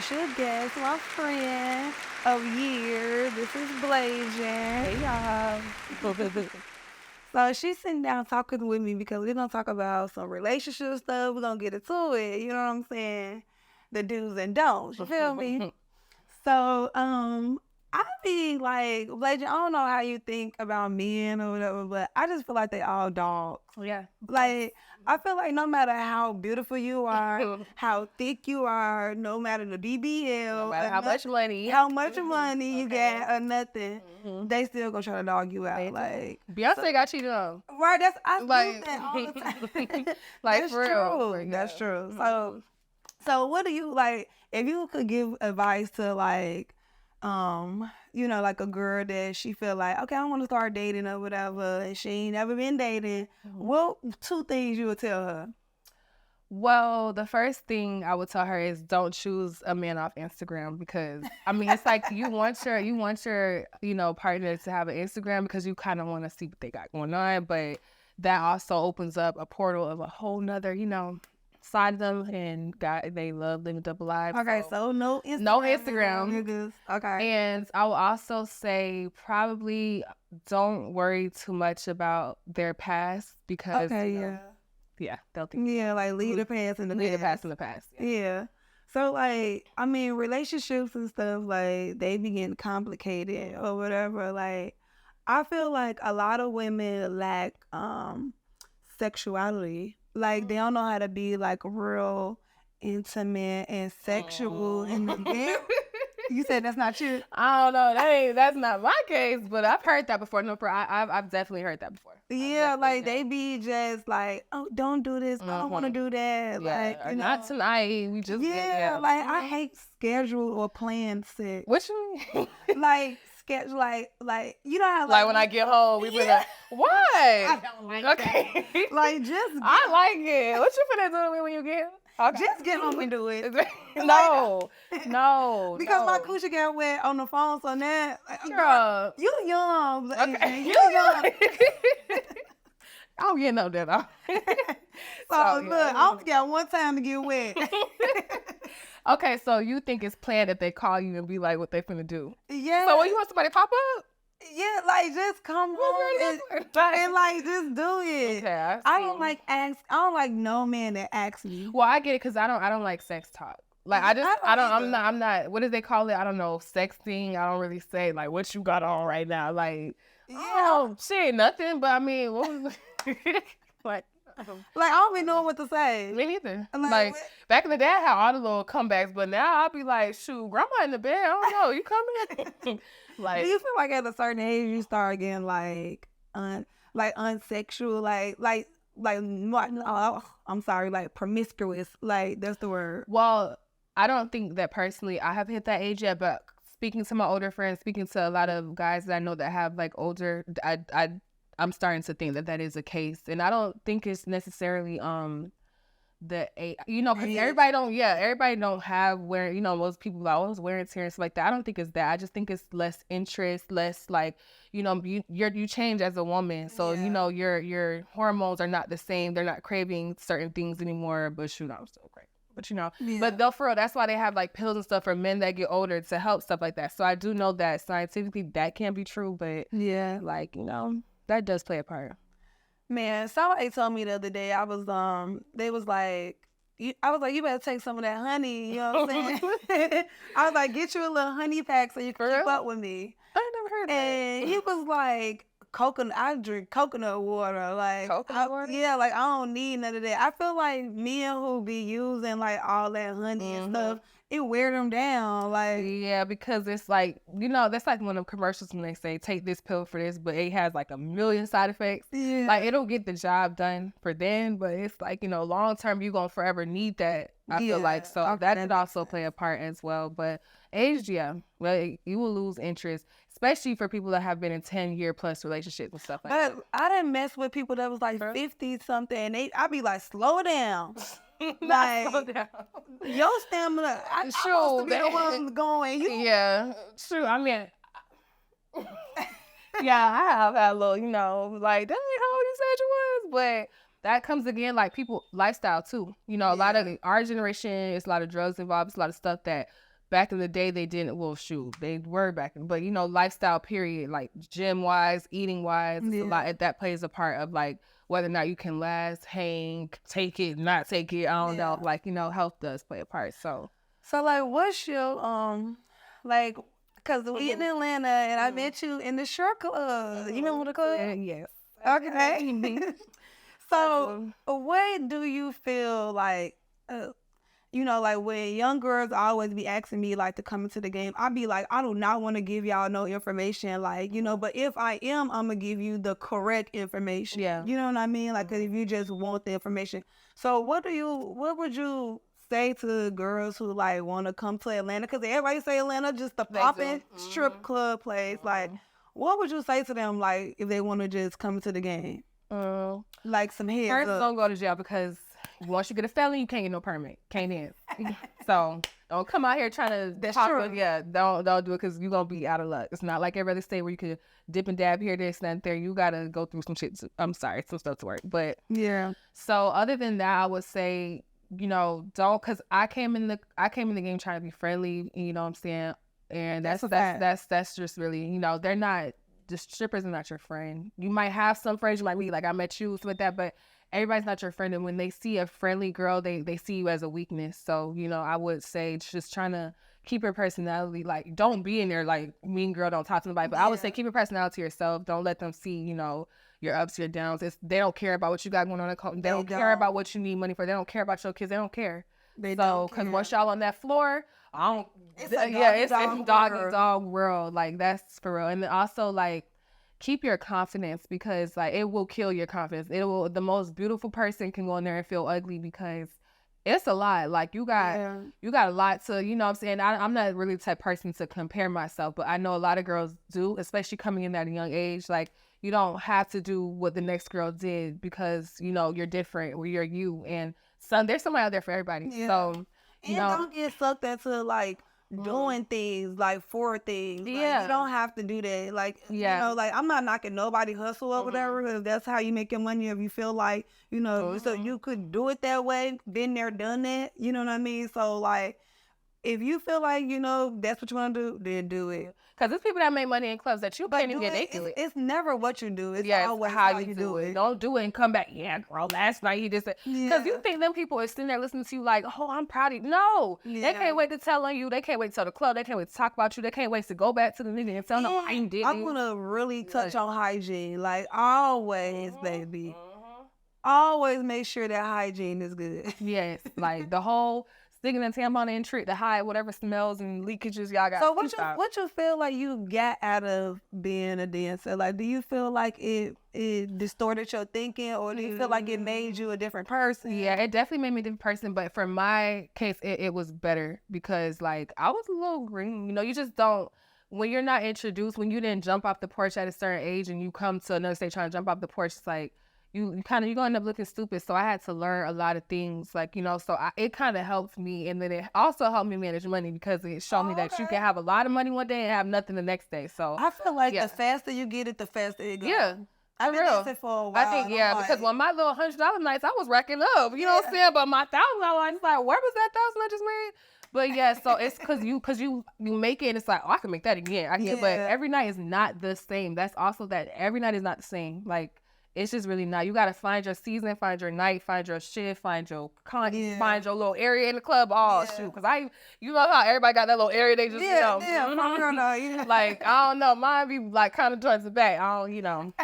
special guest, my friend of years. This is Blazing. Hey, y'all. So she's sitting down talking with me because we're going to talk about some relationship stuff. We're going to get into it. You know what I'm saying? The do's and don'ts. You feel me? So, I be like, Blazing, I don't know how you think about men or whatever, but I just feel like they all dogs. Yeah. Like, I feel like no matter how beautiful you are, how thick you are, no matter the BBL, No matter how much money. you got or nothing, they still gonna try to dog you out. Like Beyonce got cheated on. right, I Like- do that all the time. Like, That's for real. true. That's true. So what do you like? If you could give advice to like, like a girl that she feel like, okay, I want to start dating or whatever, and she ain't never been dating, what 2 things you would tell her? Well, the first thing I would tell her is don't choose a man off Instagram because I mean it's like you want your partner to have an Instagram because you kind of want to see what they got going on, but that also opens up a portal of a whole nother side of them, and they love living double lives. Okay, so no Instagram. No Instagram. Niggas. Okay. And I will also say probably don't worry too much about their past because they'll think like leave the past in the leave the past. past in the past. Yeah. So like, I mean, relationships and stuff, like they be getting complicated or whatever. Like, I feel like a lot of women lack sexuality. Like they don't know how to be like real intimate and sexual in the bed. You said that's not you. I don't know. That's not my case, but I've heard that before. No, I've definitely heard that before. Yeah, like they be just like, oh, don't do this. I don't want to do that. Yeah, Like, not tonight. We just like I hate schedule or planned sex. What you mean? Like sketch, like you know how like when I get home, we be like, why? I don't like okay. that. Like just I like it. What you finna do to me when you get? Okay. Just get home and do it. No. Because my coochie got wet on the phone, so now girl, you young. Okay. You young. I'm getting up there though. So look, I only got one time to get wet. Okay, so you think it's planned that they call you and be like what they finna do? Yeah. So when you want somebody to pop up? Yeah, like just come home and like just do it. Okay, I don't like no man that asks me. Well, I get it because I don't like sex talk. Like I'm not. What do they call it? I don't know. Sexting. I don't really say like what you got on right now. Like oh shit, nothing. But I mean, what was like I don't be knowing what to say. Me neither. Like back in the day, I had all the little comebacks, but now I'll be like, shoot, grandma in the bed. I don't know. You coming? Like, do you feel like at a certain age you start getting like unsexual, I'm sorry, like promiscuous, like that's the word. Well, I don't think that personally I have hit that age yet, but speaking to my older friends, speaking to a lot of guys that I know that have like older, I'm starting to think that is a case, and I don't think it's necessarily the age, because everybody don't have where most people are always wearing tear and stuff like that. I don't think it's that. I just think it's less interest, less like you change as a woman, so your hormones are not the same. They're not craving certain things anymore. But shoot, I'm still craving. But but though for real, that's why they have like pills and stuff for men that get older to help stuff like that. So I do know that scientifically that can be true, but that does play a part. Man, somebody told me the other day, I was like, you better take some of that honey, you know what I'm saying? I was like, get you a little honey pack so you can keep up with me. I never heard that. And he was like, I drink coconut water. Like, coconut water? Yeah, like I don't need none of that. I feel like men who be using like all that honey and stuff, it wear them down. Like, yeah, because it's like, that's like one of the commercials when they say take this pill for this, but it has like a million side effects. Yeah. Like it'll get the job done for then, but it's like, long term you're gonna forever need that. I feel like so that could also play a part as well. But age, you will lose interest, especially for people that have been in 10-year plus relationships and stuff like that. But I didn't mess with people that was like 50 something, and I'd be like, slow down. Like, slow down. Your stamina, I supposed to be the one going. Yeah, true. I mean, yeah, I have had a little, like, that ain't how old you said you was, but that comes again, like, people lifestyle too. A lot of our generation, it's a lot of drugs involved, it's a lot of stuff that back in the day they didn't. Well, shoot, they were back in, but lifestyle period, like gym wise, eating wise, it's a lot that plays a part of like whether or not you can last, hang, take it, not take it. I don't know. Like health does play a part. So like, what's your like? Because we in Atlanta, and I met you in the shirt club. You remember the club? Yes. Okay. So, what do you feel like, like when young girls always be asking me like to come into the game, I be like, I do not want to give y'all no information, like, but if I am, I'm going to give you the correct information. Yeah. You know what I mean? Like, 'cause if you just want the information. So, what would you say to girls who like want to come to Atlanta? Because everybody say Atlanta just the popping strip club place. Like, what would you say to them, like, if they want to just come to the game? Like some heads first, up. don't go to jail because once you get a felony, you can't get no permit, can't dance. So don't come out here trying to. That's talk true. Don't do it because you're gonna be out of luck. It's not like every other state where you could dip and dab here, this, and there. You gotta go through some shit. Some stuff to work. But yeah. So other than that, I would say don't, because I came in the game trying to be friendly. You know what I'm saying? And that's just really they're not. The strippers are not your friend. You might have some friends, you might be like, I met you, something like that, but everybody's not your friend. And when they see a friendly girl, they see you as a weakness. So, I would say just trying to keep your personality, like, don't be in there like mean girl, don't talk to nobody. But I would say keep your personality to yourself. Don't let them see, your ups, your downs. They don't care about what you got going on. They don't care about what you need money for. They don't care about your kids. They don't care. Because once y'all on that floor, it's a dog world. Like, that's for real. And then also, like, keep your confidence, because like it will kill your confidence. The most beautiful person can go in there and feel ugly because it's a lot. Like you got a lot to, what I'm saying? I'm not really the type of person to compare myself, but I know a lot of girls do, especially coming in at a young age. Like, you don't have to do what the next girl did because, you're different or you're you. And there's somebody out there for everybody. Yeah. So, don't get sucked into like doing things like for things. Like, you don't have to do that. Like, like I'm not knocking nobody hustle or whatever. If that's how you make your money, if you feel like, so you could do it that way, been there, done that. You know what I mean? So like, if you feel like, that's what you want to do, then do it. Because there's people that make money in clubs that you can't even get naked with. It's never what you do. It's always how you do it. Don't do it and come back. Yeah, girl, last night he just said. Because you think them people are sitting there listening to you like, oh, I'm proud of you. No. They can't wait to tell on you. They can't wait to tell the club. They can't wait to talk about you. They can't wait to go back to the nigga and tell them, I ain't did it. I'm going to really touch on hygiene. Like, always, baby. Always make sure that hygiene is good. Yes. Like, the whole sticking a tampon in trick to hide whatever smells and leakages y'all got. So what you feel like you got out of being a dancer? Like, do you feel like it distorted your thinking, or do you feel like it made you a different person? Yeah, it definitely made me a different person. But for my case, it was better because like I was a little green. You just don't. When you're not introduced, when you didn't jump off the porch at a certain age and you come to another state trying to jump off the porch, it's like you're gonna end up looking stupid. So I had to learn a lot of things, like, so it kind of helped me. And then it also helped me manage money because it showed me that you can have a lot of money one day and have nothing the next day. So I feel like the faster you get it, the faster it goes. Yeah. I've been dancing for a while. I think, because when my little $100 nights, I was racking up, you know what I'm saying? But my $1,000 nights, like, where was that 1,000 I just made? But yeah, so it's because you make it and it's like, oh, I can make that again. But every night is not the same. That's also that every night is not the same. Like, it's just really not. You got to find your season, find your night, find your shift, find your find your little area in the club. Oh, shoot. Because you know how everybody got that little area they just, like, I don't know. Mine be like kind of towards the back. I don't,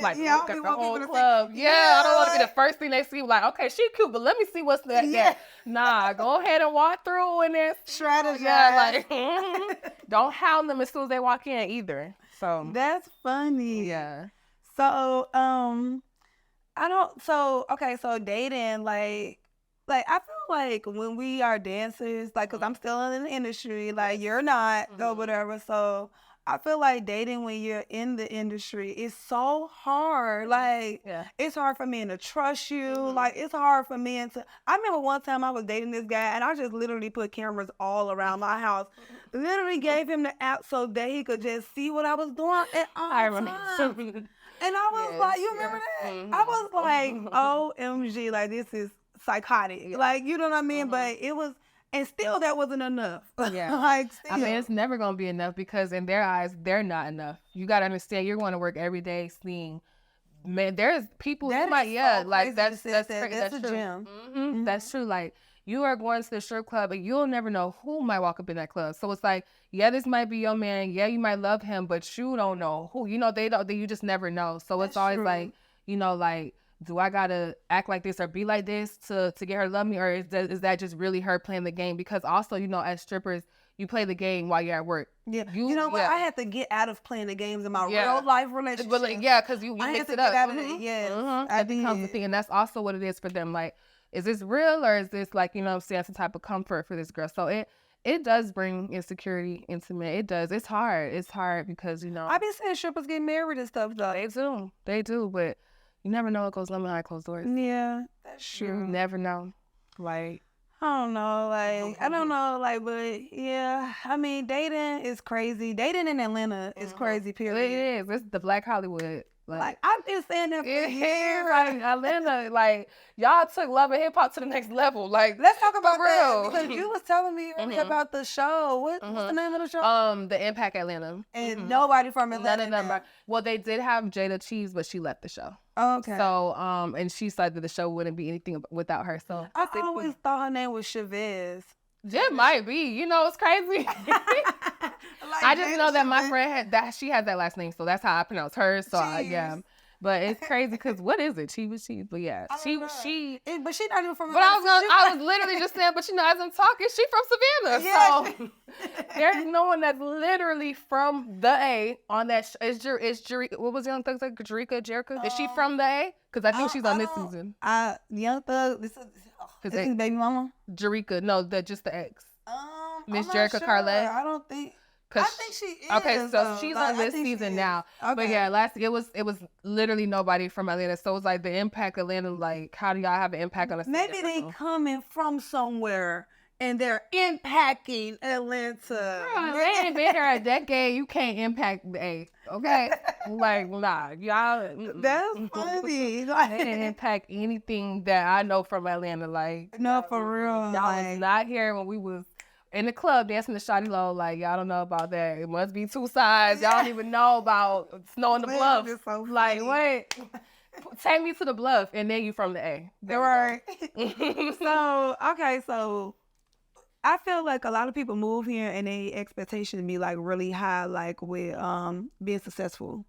like, got the whole club. I don't want to be the first thing they see. Like, okay, she cute, but let me see what's that. Nah, go ahead and walk through and then strategize. Like, don't hound them as soon as they walk in either. So that's funny. Yeah. So, so dating, like I feel like when we are dancers, like, cause I'm still in the industry, like you're not or whatever. So I feel like dating when you're in the industry is so hard. Like, it's hard for men to trust you. Like, it's hard for men to, I remember one time I was dating this guy and I just literally put cameras all around my house. Literally gave him the app so that he could just see what I was doing at all times. And I was like, you remember that? I was like, OMG, like, this is psychotic. Like, you know what I mean? But it was And still that wasn't enough. Yeah. Like, still. I mean, it's never going to be enough because in their eyes, they're not enough. You got to understand, you're going to work every day seeing, man, there's people That who might, is yeah, so like crazy that's you said crazy. that. That's That's a true. gem. That's true. Like, you are going to the strip club and you'll never know who might walk up in that club. So it's like, yeah, this might be your man. Yeah, you might love him, but you don't know who. You know, you just never know. So it's always true. like, you know, like, do I gotta act like this or be like this to get her to love me, or is that just really her playing the game? Because also, you know, as strippers, you play the game while you're at work. Yeah, you know what? I had to get out of playing the games in my real life relationship. But like, yeah, because you I mix had to it get up. out of it. Yeah, That becomes the thing, and that's also what it is for them. Like, is this real or is this like, you know what I'm saying, some type of comfort for this girl? So it does bring insecurity into men. It does. It's hard. It's hard because, you know, I've been seeing strippers get married and stuff though. They do, but you never know what goes on behind closed doors. Yeah, that's true. You never know. Like, I don't know, but yeah, I mean, dating is crazy. Dating in Atlanta is crazy, period. It is. It's the Black Hollywood. Like, I've been saying that for years. Like, Atlanta, like, y'all took love and hip hop to the next level. Like, let's talk about for that real. because you was telling me earlier about the show. What's the name of the show? The Impact Atlanta. And nobody from Atlanta. None of them. Well, they did have Jada Cheese, but she left the show. Okay. So, and she said that the show wouldn't be anything without her. So I always thought her name was Chavez. It might be. You know, it's crazy. I just know that my friend she has that last name, so that's how I pronounce hers. So yeah. But it's crazy because what is it? She was cheese, but yeah, but she's not even from. But I was literally just saying, but you know, as I'm talking, she's from Savannah, yeah. So there's no one that's literally from the A on that. Is Jerica? What was Young Thug's like? Jerica? Is she from the A? Because I think she's on this season. Young Thug. This is baby mama. Jerica, no, just the ex. Miss Jerica sure. Carlet. I don't think. I think she is. Okay, so she's on this season now. Okay. But yeah, it was literally nobody from Atlanta. So it's like the Impact Atlanta, like, how do y'all have an impact on us? Maybe they coming from somewhere and they're impacting Atlanta. Girl, they ain't been here a decade. You can't impact the A. Okay? Like, nah. Y'all. That's funny. They didn't impact anything that I know from Atlanta. Like, no, for real. Y'all was not here when we was in the club dancing to Shawty Low. Like, y'all don't know about that. It must be two sides. Y'all don't even know about Snow in the Bluff. So like, wait. Take me to the Bluff, and then you from the A. Right. So I feel like a lot of people move here and their expectations be like really high, like with being successful.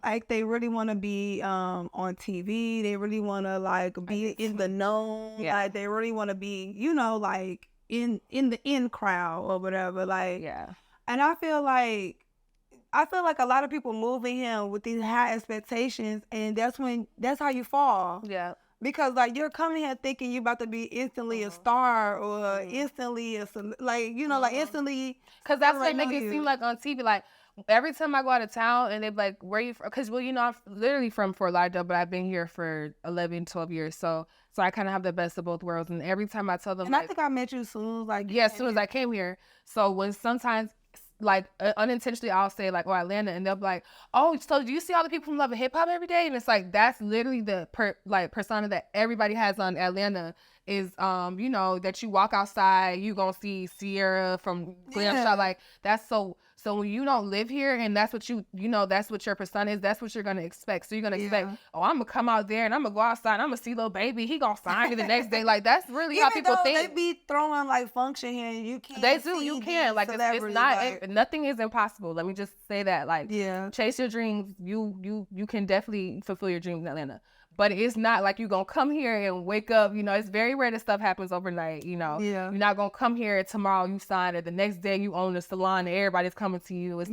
Like they really want to be on TV. They really want to like be in the know. Yeah. Like they really want to be, you know, like in the in crowd or whatever. Like, yeah. And I feel like a lot of people move in here with these high expectations, and that's how you fall. Yeah. Because like you're coming here thinking you're about to be instantly a star or instantly like, you know, like instantly. Because that's what make it seem like on TV. Like every time I go out of town and they're like, where you from? Because, well, you know, I'm literally from Fort Lauderdale, but I've been here for 11, 12 years. So I kind of have the best of both worlds. And every time I tell them, and like, I think I met you soon. Like, yeah, as soon as I came here. So when sometimes, like, unintentionally, I'll say, like, oh, Atlanta, and they'll be like, oh, so do you see all the people from Love and Hip Hop every day? And it's like, that's literally the persona that everybody has on Atlanta is, you know, that you walk outside, you gonna see Sierra from Glam Shot. Like, that's so when you don't live here and that's what you know, that's what your persona is, that's what you're gonna expect. So you're gonna expect, oh, I'm gonna come out there and I'm gonna go outside and I'm gonna see Lil Baby, he gonna sign me the next day. Like, that's really how people think. They be throwing like function here and you can't. They do, you can. Like, it's not, like, nothing is impossible. Let me just say that. Like, chase your dreams. You can definitely fulfill your dreams in Atlanta. But it's not like you're going to come here and wake up. You know, it's very rare that stuff happens overnight, you know. Yeah. You're not going to come here and tomorrow you sign it. The next day you own a salon and everybody's coming to you. It's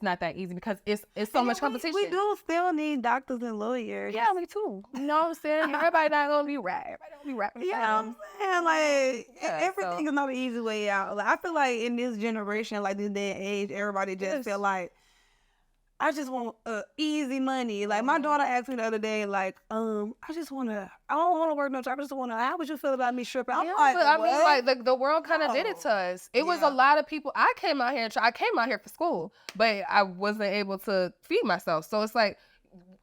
not that easy because it's so much competition. We do still need doctors and lawyers. Yeah, me too. You know what I'm saying? Everybody not going to be right. Everybody don't be rapping. You know what I'm saying? Like, everything is not an easy way out. Like, I feel like in this generation, like this day and age, everybody just feel like, I just want easy money. Like, my daughter asked me the other day, like, I don't want to work no job. I just want to, how would you feel about me stripping? I'm like, but I mean, like, the world kind of did it to us. It was a lot of people. I came out here for school, but I wasn't able to feed myself. So it's like,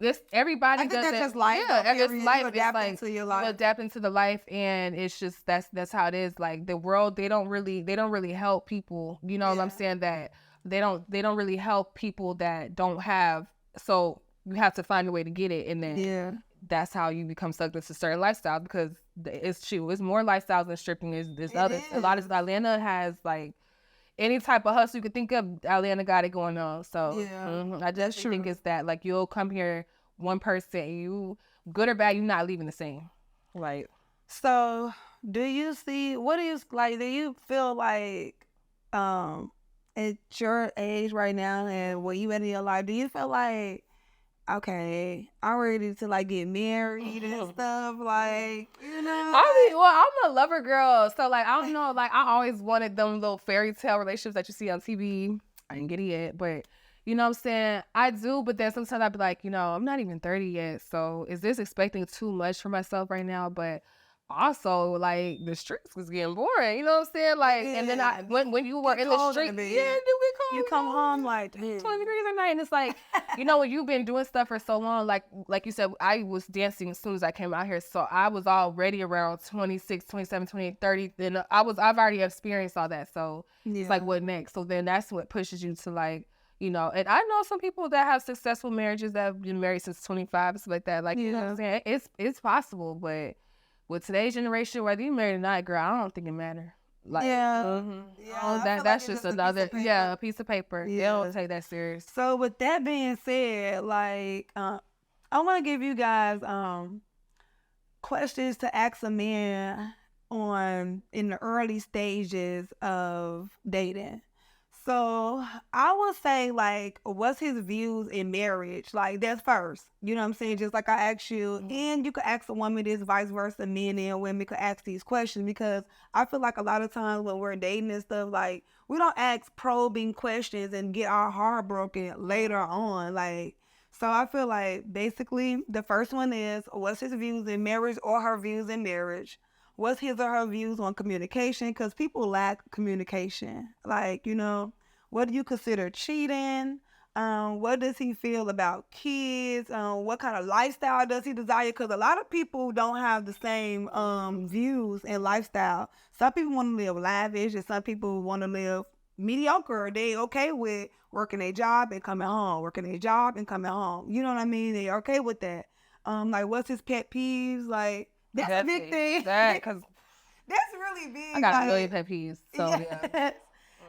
this everybody I think does that's it. just life. Yeah, though, it's period. life. You It's adapt like into your you life. adapt into the life, and it's just that's how it is. Like the world, they don't really help people. You know what I'm saying? That they don't really help people that don't have. So you have to find a way to get it, and then that's how you become sucked into certain lifestyle, because it's true. It's more lifestyles than stripping. There's others. A lot of Atlanta has like any type of hustle you could think of. Atlanta got it going on. So I just think it's that like you'll come here one person, and you good or bad, you're not leaving the same. Like, so do you see, what do you like, do you feel like at your age right now and where you at in your life, do you feel like, okay, I'm ready to like get married and stuff, like, you know? I'm a lover girl, so like I don't know, like I always wanted them little fairy tale relationships that you see on TV. I didn't get it yet, but you know what I'm saying? I do, but then sometimes I'd be like, I'm not even 30 yet, so is this expecting too much for myself right now? But also, like, the streets was getting boring, you know what I'm saying? Like, and then when you were in the street, you come home like 20 degrees at night, and it's like, when you've been doing stuff for so long, like you said, I was dancing as soon as I came out here, so I was already around 26, 27, 28, 30, and I've already experienced all that, so it's like, what next? So then that's what pushes you to like, and I know some people that have successful marriages that have been married since 25, stuff like that, like, you know what I'm saying? It's possible, but with today's generation, whether you married or not, girl, I don't think it matters. Like, that's like just another a piece of paper. They don't take that serious. So with that being said, like, I want to give you guys questions to ask a man in the early stages of dating. So I would say, like, what's his views in marriage? Like, that's first. You know what I'm saying? Just like I asked you, and you could ask a woman this, vice versa. Men and women could ask these questions, because I feel like a lot of times when we're dating and stuff, like, we don't ask probing questions and get our heart broken later on. Like, so I feel like basically the first one is, what's his views in marriage or her views in marriage? What's his or her views on communication? Because people lack communication. Like, what do you consider cheating? What does he feel about kids? What kind of lifestyle does he desire? Because a lot of people don't have the same views and lifestyle. Some people want to live lavish, and some people want to live mediocre. They okay with working a job and coming home, working a job and coming home. You know what I mean? They okay with that. Like, what's his pet peeves? Like, that's a big thing. Because that's really big. I got a million pet peeves. So yeah.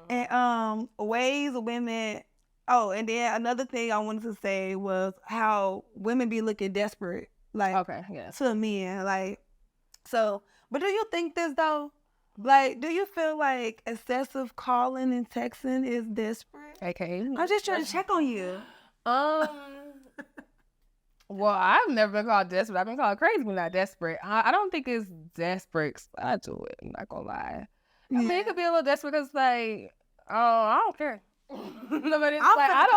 And ways women. Oh, and then another thing I wanted to say was how women be looking desperate, like, to men, like. So, but do you think this though? Like, do you feel like excessive calling and texting is desperate? Okay. I'm just trying to check on you. Well, I've never been called desperate. I've been called crazy, but not desperate. I don't think it's desperate. I do it. I'm not gonna lie. I mean, it could be a little desperate because, like, I don't care. But it's like I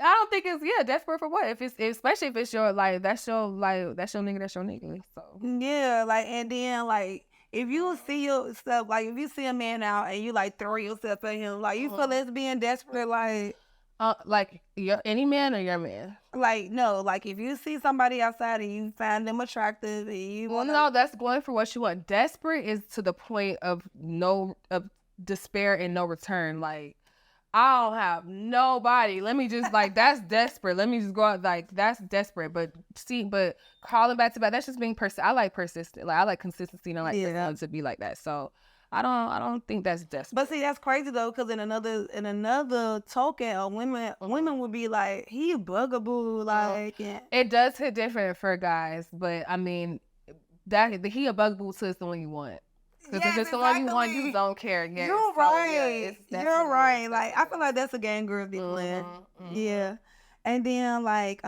don't think it's desperate for what? Especially if it's your that's your nigga, that's your nigga. So like, and then like, if you see yourself, like, if you see a man out and you like throw yourself at him, like, you feel that's being desperate, like. Like any man or your man? Like, no, like, if you see somebody outside and you find them attractive and you no, that's going for what you want. Desperate is to the point of despair and no return. Like, I don't have nobody. Let me just like that's desperate. Let me just go out, like, that's desperate. But calling back to back, that's just being I like persistent. Like, I like consistency, and I like someone to be like that. So I don't think that's desperate. But see, that's crazy though, because in another token, women would be like, he bugaboo, like. It does hit different for guys, but I mean, that he a bugaboo to is the one you want. Because if it's the one you want, you don't care. Yes. You're right. You're right. Like, I feel like that's a game girl be playing. Yeah. And then like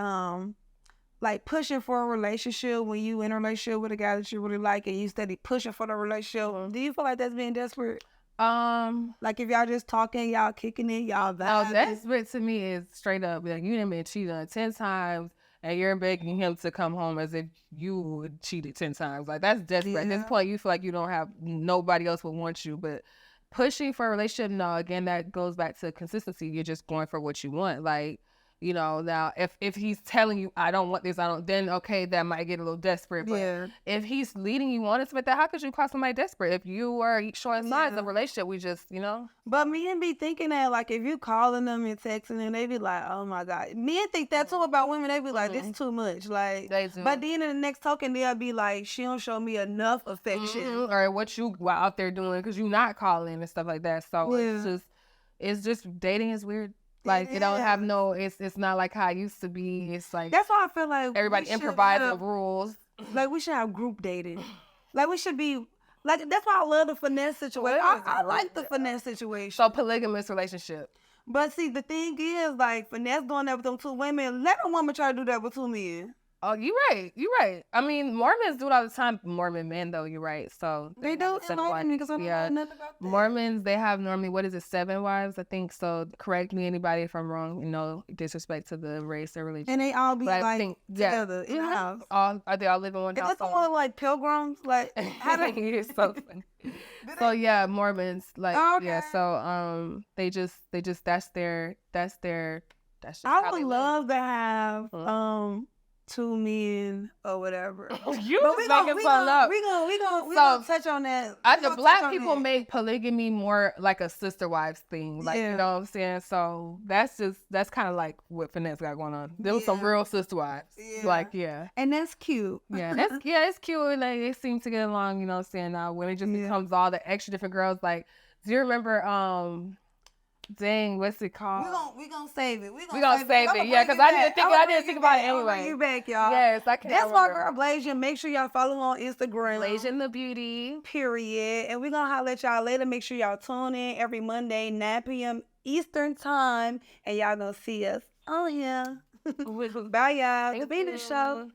pushing for a relationship when you in a relationship with a guy that you really like and you steady pushing for the relationship. Do you feel like that's being desperate? Like, if y'all just talking, y'all kicking it, y'all vibing. No, desperate to me is straight up like, you done been cheated on 10 times and you're begging him to come home as if you would cheated 10 times. Like, that's desperate. At this point, you feel like you don't have nobody else would want you. But pushing for a relationship, no, again, that goes back to consistency. You're just going for what you want. Like, You know, now if he's telling you I don't want this, then okay, that might get a little desperate. But if he's leading you on, it's like that. How could you call somebody desperate if you are showing signs of relationship? We just, you know. But men be thinking that like if you calling them and texting them, they be like, oh my God. Men think that too about women. They be like, this is too much. Like, they do. But then in the next token, they'll be like, she don't show me enough affection, or what you out there doing because you not calling and stuff like that. So it's just dating is weird. Like it don't have no. It's not like how it used to be. It's like that's why I feel like everybody improvising the rules. Like we should have group dating. Like we should be like that's why I love the finesse situation. I like the finesse situation. So polygamous relationship. But see, the thing is, like finesse doing that with them 2 women. Let a woman try to do that with 2 men. Oh, you're right. I mean, Mormons do it all the time. Mormon men, though, you're right. So they do enlighten me because I don't know nothing about that. Mormons, they have normally 7 wives, I think. So correct me, anybody, if I'm wrong. You know, disrespect to the race or religion. And they all be together in the house. Are they all living in one house? Is this all like pilgrims? Like how do you're so funny. So yeah, Mormons So they just that's just I would love to have 2 men or whatever. You just making something up. We gonna touch on that. The black people make polygamy more like a sister wives thing. Like you know what I'm saying? So that's kind of like what finesse got going on. There was some real sister wives. Like and that's cute. It's cute. Like they seem to get along. You know what I'm saying? Now when it just becomes all the extra different girls. Like, do you remember dang, what's it called? We gonna save it. We gonna save it. Yeah, because I didn't think about it anyway. You back, y'all. Yes, I can. That's my girl Blasian. Make sure y'all follow on Instagram. Blasian the Beauty. Period. And we gonna holler at y'all later. Make sure y'all tune in every Monday, 9 p.m. Eastern time, and y'all gonna see us on here. Bye, y'all. The Venus Show.